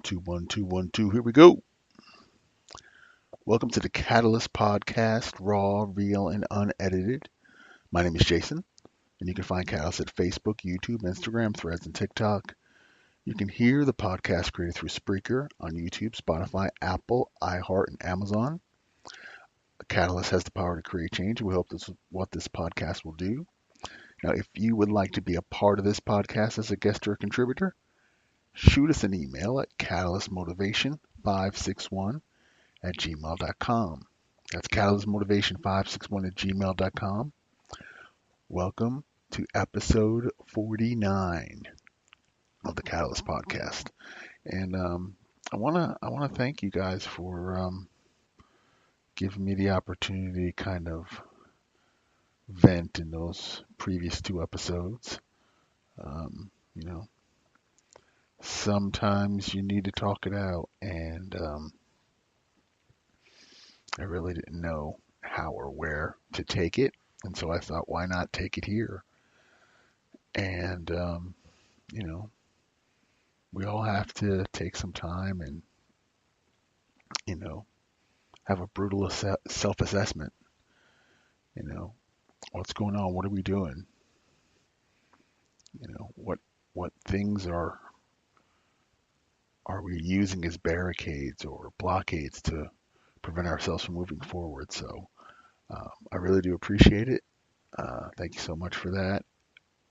two, 1, 2, 1, 2. Here we go. Welcome to the Catalyst Podcast, raw, real, and unedited. My name is Jason, and you can find Catalyst at Facebook, YouTube, Instagram, Threads, and TikTok. You can hear the podcast created through Spreaker on YouTube, Spotify, Apple, iHeart, and Amazon. Catalyst has the power to create change. We hope this is what this podcast will do. Now, if you would like to be a part of this podcast as a guest or a contributor, shoot us an email at catalystmotivation561@gmail.com. That's catalystmotivation561@gmail.com. Welcome to episode 49 of the Catalyst podcast. And I wanna thank you guys for giving me the opportunity to kind of vent in those previous two episodes. Um, you know, Sometimes you need to talk it out, and I really didn't know how or where to take it, and so I thought, why not take it here? And you know, we all have to take some time and you know have a brutal self-assessment. You know, what's going on? What are we doing? What things are we using as barricades or blockades to prevent ourselves from moving forward? So I really do appreciate it. Thank you so much for that.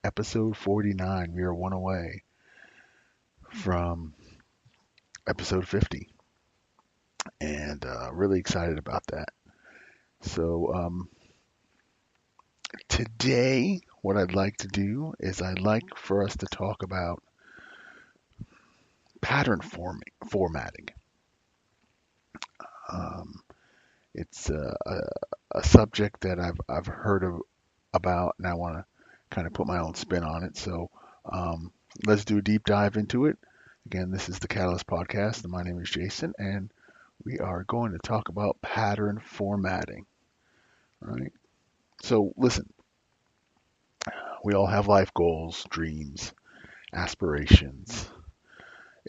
Episode 49. We are one away from episode 50, and really excited about that. So today, what I'd like to do is I'd like for us to talk about formatting. Um, it's a subject that I've heard about, and I want to kind of put my own spin on it. So um, let's do a deep dive into it. Again, this is the Catalyst Podcast, and my name is Jason, and we are going to talk about pattern formatting. All right. So listen, we all have life goals, dreams, aspirations.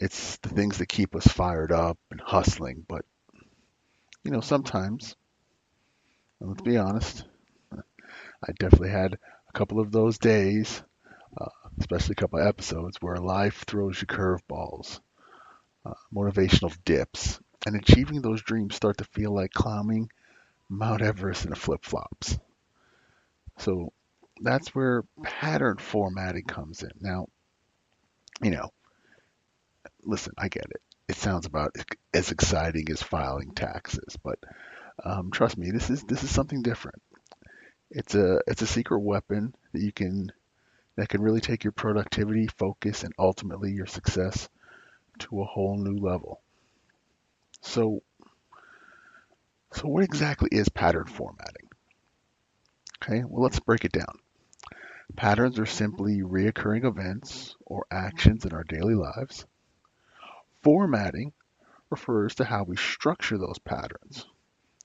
It's the things that keep us fired up and hustling. But, sometimes, and let's be honest, I definitely had a couple of those days, uh, especially a couple of episodes, where life throws you curveballs, motivational dips, and achieving those dreams start to feel like climbing Mount Everest in a flip-flops. So that's where pattern formatting comes in. Now, you know, listen, I get it. It sounds about as exciting as filing taxes, but trust me, this is something different. It's a secret weapon that can really take your productivity, focus, and ultimately your success to a whole new level. So, so what exactly is pattern formatting? Okay, well let's break it down. Patterns are simply reoccurring events or actions in our daily lives. Formatting refers to how we structure those patterns.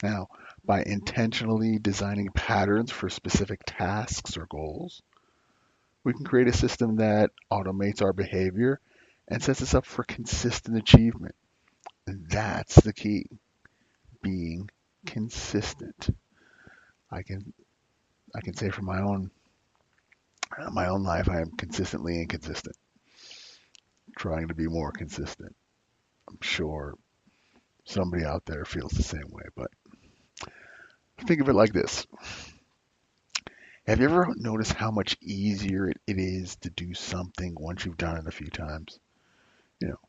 Now, by intentionally designing patterns for specific tasks or goals, we can create a system that automates our behavior and sets us up for consistent achievement. And that's the key, being consistent. I can I can say from my own life, I am consistently inconsistent, trying to be more consistent. I'm sure somebody out there feels the same way, but think of it like this. Have you ever noticed how much easier it is to do something once you've done it a few times?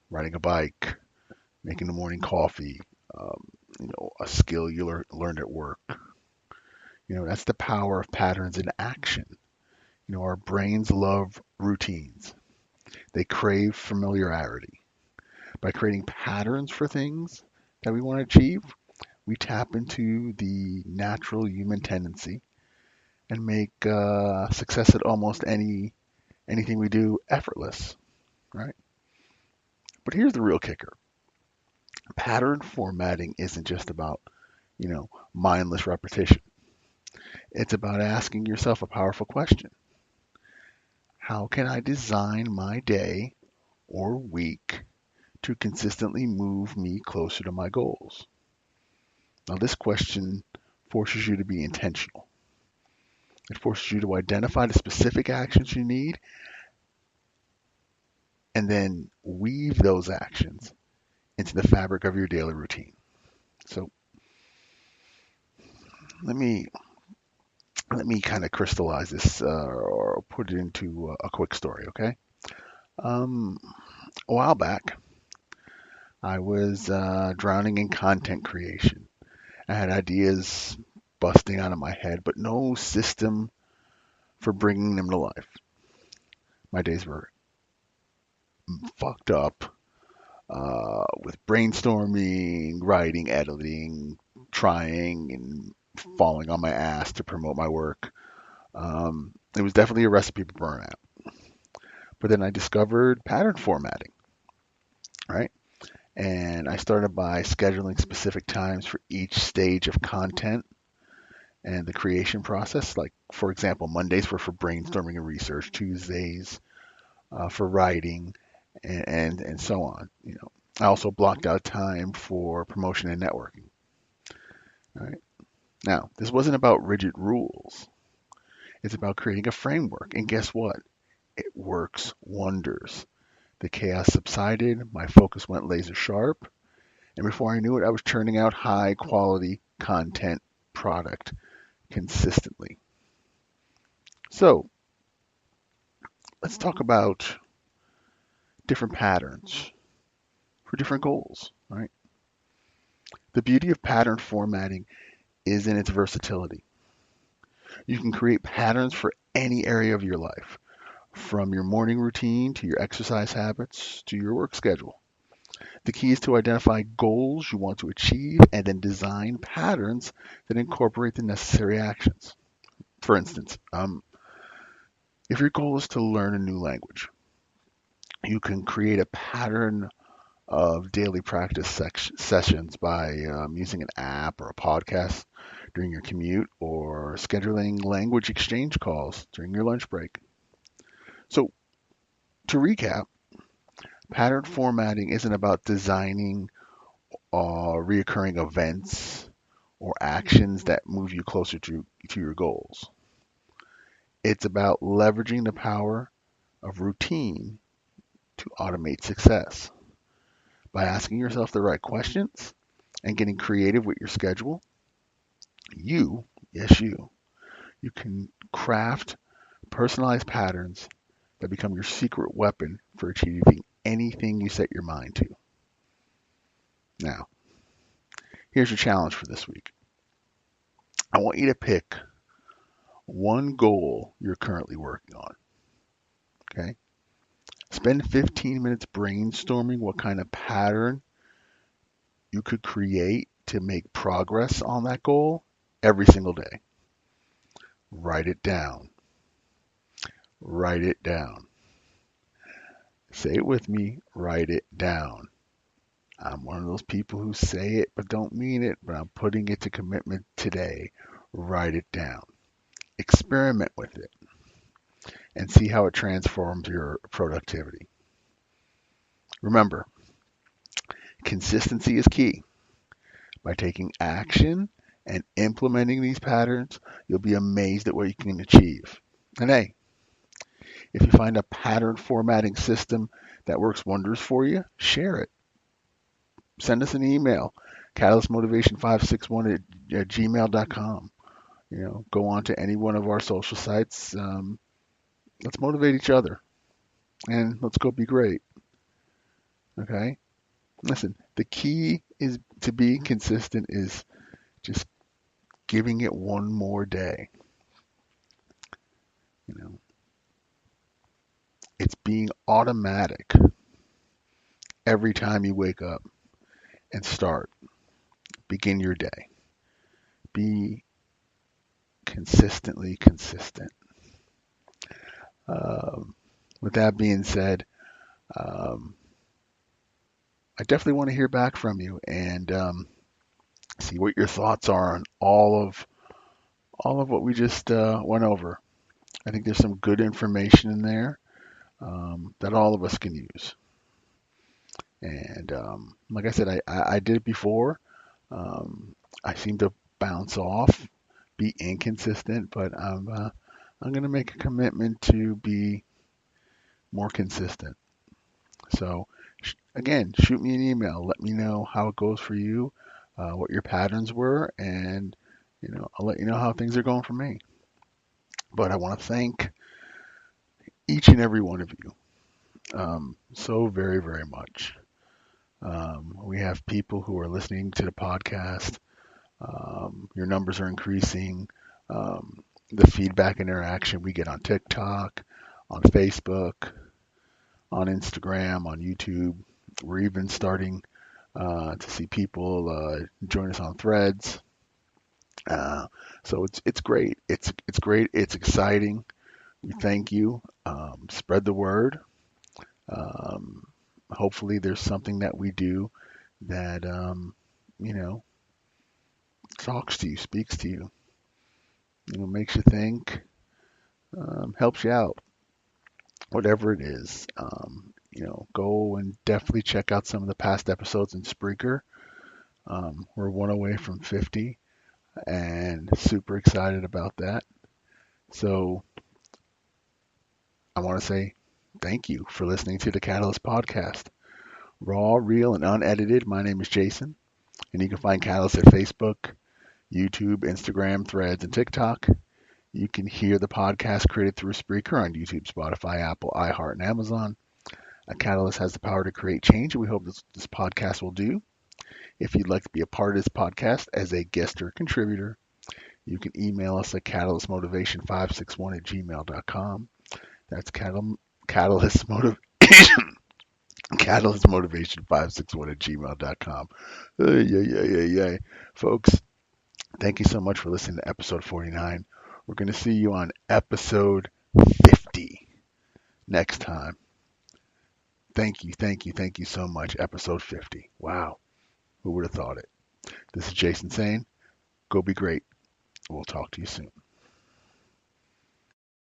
Riding a bike, making the morning coffee, um, a skill you learned at work. That's the power of patterns in action. Our brains love routines. They crave familiarity. By creating patterns for things that we want to achieve, we tap into the natural human tendency and make success at almost anything we do effortless, right? But here's the real kicker. Pattern formatting isn't just about, mindless repetition. It's about asking yourself a powerful question. How can I design my day or week to consistently move me closer to my goals? Now, this question forces you to be intentional. It forces you to identify the specific actions you need and then weave those actions into the fabric of your daily routine. So let me kind of crystallize this or put it into a quick story, okay? Um, a while back, I was drowning in content creation. I had ideas busting out of my head, but no system for bringing them to life. My days were fucked up with brainstorming, writing, editing, trying, and falling on my ass to promote my work. It was definitely a recipe for burnout. But then I discovered pattern formatting, right? And I started by scheduling specific times for each stage of content and the creation process. Like, for example, Mondays were for brainstorming and research, Tuesdays for writing, and so on. I also blocked out time for promotion and networking. All right. Now, this wasn't about rigid rules. It's about creating a framework. And guess what? It works wonders. The chaos subsided, my focus went laser sharp, and before I knew it, I was churning out high quality content product consistently. So, let's talk about different patterns for different goals, right? The beauty of pattern formatting is in its versatility. You can create patterns for any area of your life, from your morning routine to your exercise habits to your work schedule. The key is to identify goals you want to achieve and then design patterns that incorporate the necessary actions. For instance, if your goal is to learn a new language, you can create a pattern of daily practice sessions by using an app or a podcast during your commute or scheduling language exchange calls during your lunch break. So, to recap, pattern formatting isn't about designing reoccurring events or actions that move you closer to your goals. It's about leveraging the power of routine to automate success. By asking yourself the right questions and getting creative with your schedule, you, yes, you can craft personalized patterns that become your secret weapon for achieving anything you set your mind to. Now, here's your challenge for this week. I want you to pick one goal you're currently working on. Okay? Spend 15 minutes brainstorming what kind of pattern you could create to make progress on that goal every single day. Write it down. Write it down. Say it with me. Write it down. I'm one of those people who say it but don't mean it, but I'm putting it to commitment today. Write it down. Experiment with it and see how it transforms your productivity. Remember, consistency is key. By taking action and implementing these patterns, you'll be amazed at what you can achieve. And hey, if you find a pattern formatting system that works wonders for you, share it. Send us an email, catalystmotivation561 at gmail.com. Go on to any one of our social sites. Let's motivate each other and let's go be great. Okay? Listen, the key is to being consistent is just giving it one more day. You know, it's being automatic every time you wake up and begin your day. Be consistently consistent. With that being said, um, I definitely want to hear back from you and see what your thoughts are on all of what we just went over. I think there's some good information in there that all of us can use. And like I said, I did it before. I seem to bounce off, be inconsistent, but I'm going to make a commitment to be more consistent. So, again, shoot me an email. Let me know how it goes for you, what your patterns were, and I'll let you know how things are going for me. But I want to thank each and every one of you so very, very much. We have people who are listening to the podcast. Your numbers are increasing. The feedback and interaction we get on TikTok, on Facebook, on Instagram, on YouTube. We're even starting to see people join us on Threads. Uh, so it's great. It's great. It's exciting. We thank you. Spread the word. Um, Hopefully, there's something that we do that you know talks to you, speaks to you, makes you think, helps you out, whatever it is. Go and definitely check out some of the past episodes in Spreaker. We're one away from 50 and super excited about that. So I want to say thank you for listening to the Catalyst Podcast. Raw, real, and unedited. My name is Jason, and you can find Catalyst at Facebook, YouTube, Instagram, Threads, and TikTok. You can hear the podcast created through Spreaker on YouTube, Spotify, Apple, iHeart, and Amazon. A Catalyst has the power to create change, and we hope this podcast will do. If you'd like to be a part of this podcast as a guest or contributor, you can email us at catalystmotivation561 at gmail.com. That's catalyst motivation catalystmotivation561 at gmail.com. Yeah. Folks, thank you so much for listening to episode 49. We're going to see you on episode 50 next time. Thank you so much. Episode 50. Wow. Who would have thought it? This is Jason saying, go be great. We'll talk to you soon.